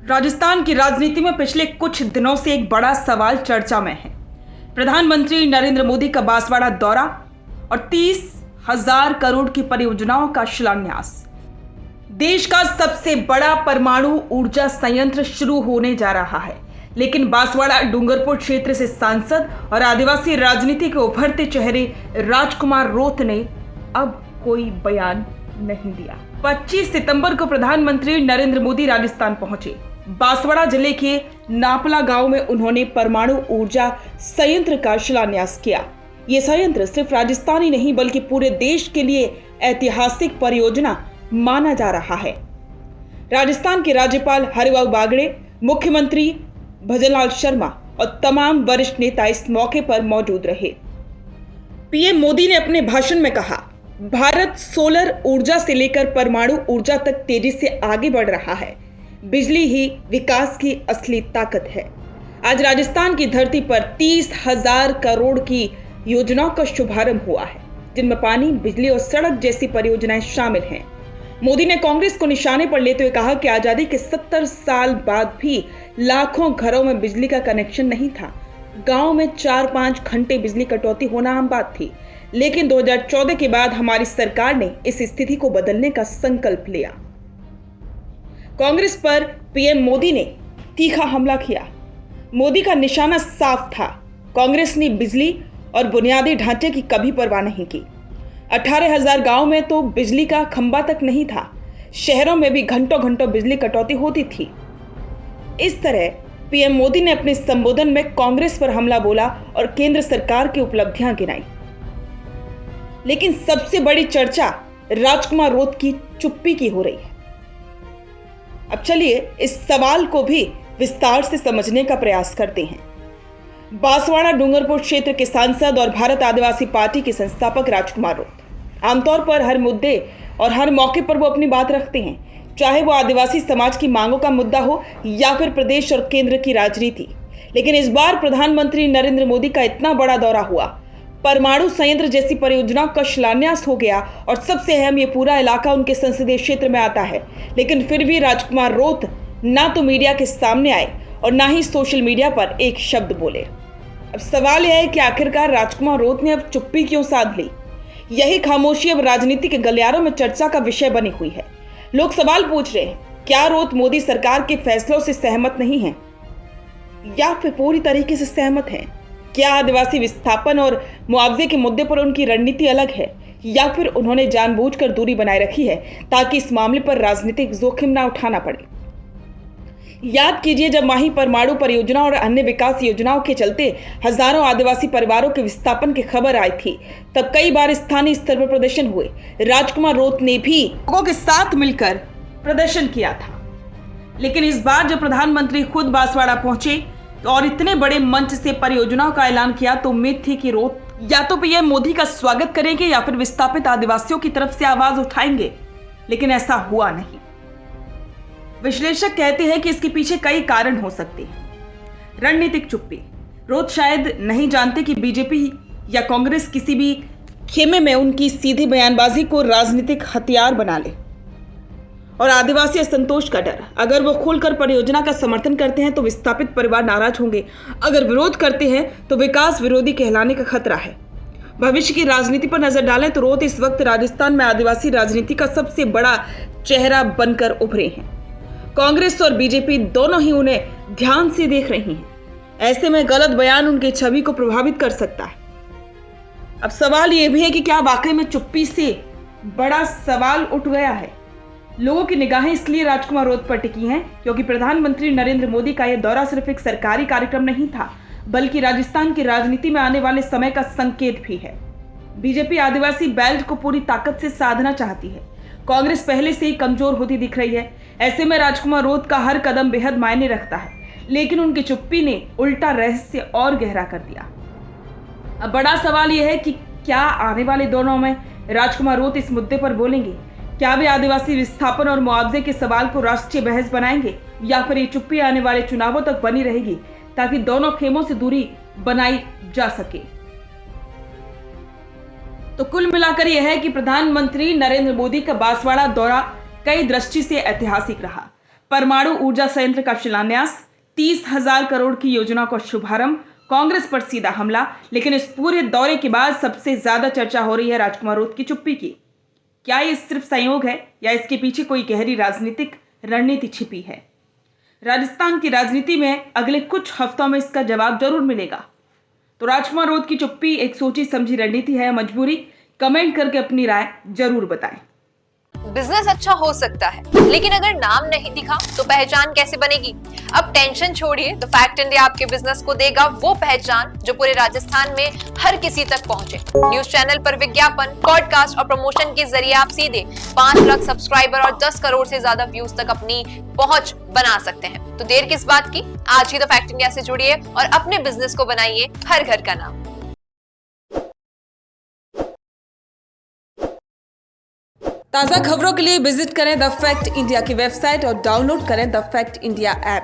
राजस्थान की राजनीति में पिछले कुछ दिनों से एक बड़ा सवाल चर्चा में है। प्रधानमंत्री नरेंद्र मोदी का बांसवाड़ा दौरा और 30,000 करोड़ की परियोजनाओं का शिलान्यास। देश का सबसे बड़ा परमाणु ऊर्जा संयंत्र शुरू होने जा रहा है, लेकिन बांसवाड़ा डूंगरपुर क्षेत्र से सांसद और आदिवासी राजनीति के उभरते चेहरे राजकुमार रोत ने अब कोई बयान नहीं दिया। 25 सितंबर को प्रधानमंत्री नरेंद्र मोदी राजस्थान पहुंचे। बांसवाड़ा जिले के नापला गांव में उन्होंने परमाणु ऊर्जा संयंत्र का शिलान्यास किया। ये संयंत्र सिर्फ राजस्थान ही नहीं बल्कि पूरे देश के लिए ऐतिहासिक परियोजना माना जा रहा है। राजस्थान के राज्यपाल हरिभाऊ बागड़े, मुख्यमंत्री भजनलाल शर्मा और तमाम वरिष्ठ नेता इस मौके पर मौजूद रहे। पीएम मोदी ने अपने भाषण में कहा, भारत सोलर ऊर्जा से लेकर परमाणु ऊर्जा तक तेजी से आगे बढ़ रहा है। बिजली ही विकास की असली ताकत है। आज राजस्थान की धरती पर 30,000 करोड़ की योजनाओं का शुभारंभ हुआ है, जिनमें पानी, बिजली और सड़क जैसी परियोजनाएं शामिल हैं। मोदी ने कांग्रेस को निशाने पर लेते हुए कहा कि आजादी के 70 साल बाद भी लाखों घरों में बिजली का कनेक्शन नहीं था। गांव में 4-5 घंटे बिजली कटौती होना आम बात थी, लेकिन 2014 के बाद हमारी सरकार ने इस स्थिति को बदलने का संकल्प लिया। कांग्रेस पर पीएम मोदी ने तीखा हमला किया। मोदी का निशाना साफ था। कांग्रेस ने बिजली और बुनियादी ढांचे की कभी परवाह नहीं की। 18,000 गांव में तो बिजली का खंबा तक नहीं था। शहरों में भी घंटों घंटों बिजली कटौती होती थी। इस तरह पीएम मोदी ने अपने संबोधन में कांग्रेस पर हमला बोला और केंद्र सरकार की उपलब्धियां गिनाई। लेकिन सबसे बड़ी चर्चा राजकुमार रोत की चुप्पी की हो रही है। अब चलिए इस सवाल को भी विस्तार से समझने का प्रयास करते हैं। बांसवाड़ा डूंगरपुर क्षेत्र के सांसद और भारत आदिवासी पार्टी के संस्थापक राजकुमार रोत आमतौर पर हर मुद्दे और हर मौके पर वो अपनी बात रखते हैं, चाहे वो आदिवासी समाज की मांगों का मुद्दा हो या फिर प्रदेश और केंद्र की राजनीति। लेकिन इस बार प्रधानमंत्री नरेंद्र मोदी का इतना बड़ा दौरा हुआ, परमाणु संयंत्र जैसी परियोजनाओं का शिलान्यास हो गया और सबसे अहम ये पूरा इलाका उनके संसदीय क्षेत्र में आता है। लेकिन फिर भी राजकुमार रोत ना तो मीडिया के सामने आए और ना ही सोशल मीडिया पर एक शब्द बोले। अब सवाल यह है कि आखिरकार राजकुमार रोत ने अब चुप्पी क्यों साध ली? यही खामोशी अब राजनीति के गलियारों में चर्चा का विषय बनी हुई है। लोग सवाल पूछ रहे हैं, क्या रोत मोदी सरकार के फैसलों से सहमत नहीं है या फिर पूरी तरीके से सहमत है? क्या आदिवासी विस्थापन और मुआवजे के मुद्दे पर उनकी रणनीति अलग है या फिर उन्होंने जानबूझकर दूरी बनाए रखी है ताकि इस मामले पर राजनीतिक जोखिम ना उठाना पड़े? याद कीजिए, जब माही परमाणु परियोजना और अन्य विकास योजनाओं के चलते हजारों आदिवासी परिवारों के विस्थापन की खबर आई थी, तब कई बार स्थानीय स्तर पर प्रदर्शन हुए। राजकुमार रोत ने भी लोगों के साथ मिलकर प्रदर्शन किया था। लेकिन इस बार जब प्रधानमंत्री खुद बांसवाड़ा पहुंचे और इतने बड़े मंच से परियोजनाओं का ऐलान किया तो उम्मीद थी कि रोत या तो पीएम मोदी का स्वागत करेंगे या फिर विस्थापित आदिवासियों की तरफ से आवाज उठाएंगे, लेकिन ऐसा हुआ नहीं। विश्लेषक कहते हैं कि इसके पीछे कई कारण हो सकते हैं। रणनीतिक चुप्पी। रोत शायद नहीं जानते कि बीजेपी या कांग्रेस किसी भी खेमे में उनकी सीधी बयानबाजी को राजनीतिक हथियार बना ले। और आदिवासी असंतोष का डर, अगर वो खुलकर परियोजना का समर्थन करते हैं तो विस्थापित परिवार नाराज होंगे, अगर विरोध करते हैं तो विकास विरोधी कहलाने का खतरा है। भविष्य की राजनीति पर नजर डालें तो रोत इस वक्त राजस्थान में आदिवासी राजनीति का सबसे बड़ा चेहरा बनकर उभरे हैं। कांग्रेस और बीजेपी दोनों ही उन्हें ध्यान से देख रही हैं। ऐसे में गलत बयान उनकी छवि को प्रभावित कर सकता है। अब सवाल यह भी है कि क्या वाकई में चुप्पी से बड़ा सवाल उठ गया है? लोगों की निगाहें इसलिए राजकुमार रोत पर टिकी हैं क्योंकि प्रधानमंत्री नरेंद्र मोदी का यह दौरा सिर्फ एक सरकारी कार्यक्रम नहीं था, बल्कि राजस्थान की राजनीति में आने वाले समय का संकेत भी है। बीजेपी आदिवासी बेल्ट को पूरी ताकत से साधना चाहती है। कांग्रेस पहले से ही कमजोर होती दिख रही है। ऐसे में राजकुमार रोत का हर कदम बेहद मायने रखता है, लेकिन उनकी चुप्पी ने उल्टा रहस्य और गहरा कर दिया। अब बड़ा सवाल यह है कि क्या आने वाले दिनों में राजकुमार रोत इस मुद्दे पर बोलेंगे? क्या वे आदिवासी विस्थापन और मुआवजे के सवाल को राष्ट्रीय बहस बनाएंगे या फिर ये चुप्पी आने वाले चुनावों तक बनी रहेगी ताकि दोनों खेमों से दूरी बनाई जा सके? तो कुल मिलाकर यह है कि प्रधानमंत्री नरेंद्र मोदी का बांसवाड़ा दौरा कई दृष्टि से ऐतिहासिक रहा। परमाणु ऊर्जा संयंत्र का शिलान्यास, 30,000 करोड़ की योजना का शुभारंभ, कांग्रेस पर सीधा हमला। लेकिन इस पूरे दौरे के बाद सबसे ज्यादा चर्चा हो रही है राजकुमार राउत की चुप्पी की। क्या ये सिर्फ संयोग है या इसके पीछे कोई गहरी राजनीतिक रणनीति छिपी है? राजस्थान की राजनीति में अगले कुछ हफ्तों में इसका जवाब जरूर मिलेगा। तो राजकुमार राउत की चुप्पी एक सोची समझी रणनीति है या मजबूरी? कमेंट करके अपनी राय जरूर बताएं। बिजनेस अच्छा हो सकता है, लेकिन अगर नाम नहीं दिखा तो पहचान कैसे बनेगी? अब टेंशन छोड़िए, द फैक्ट इंडिया आपके बिजनेस को देगा वो पहचान जो पूरे राजस्थान में हर किसी तक पहुंचे। न्यूज चैनल पर विज्ञापन, पॉडकास्ट और प्रमोशन के जरिए आप सीधे 5 लाख सब्सक्राइबर और 10 करोड़ से ज्यादा व्यूज तक अपनी पहुंच बना सकते हैं। तो देर किस बात की, आज ही द फैक्ट इंडिया से जुड़िए और अपने बिजनेस को बनाइए हर घर का नाम। ताज़ा खबरों के लिए विजिट करें द फैक्ट इंडिया की वेबसाइट और डाउनलोड करें द फैक्ट इंडिया ऐप।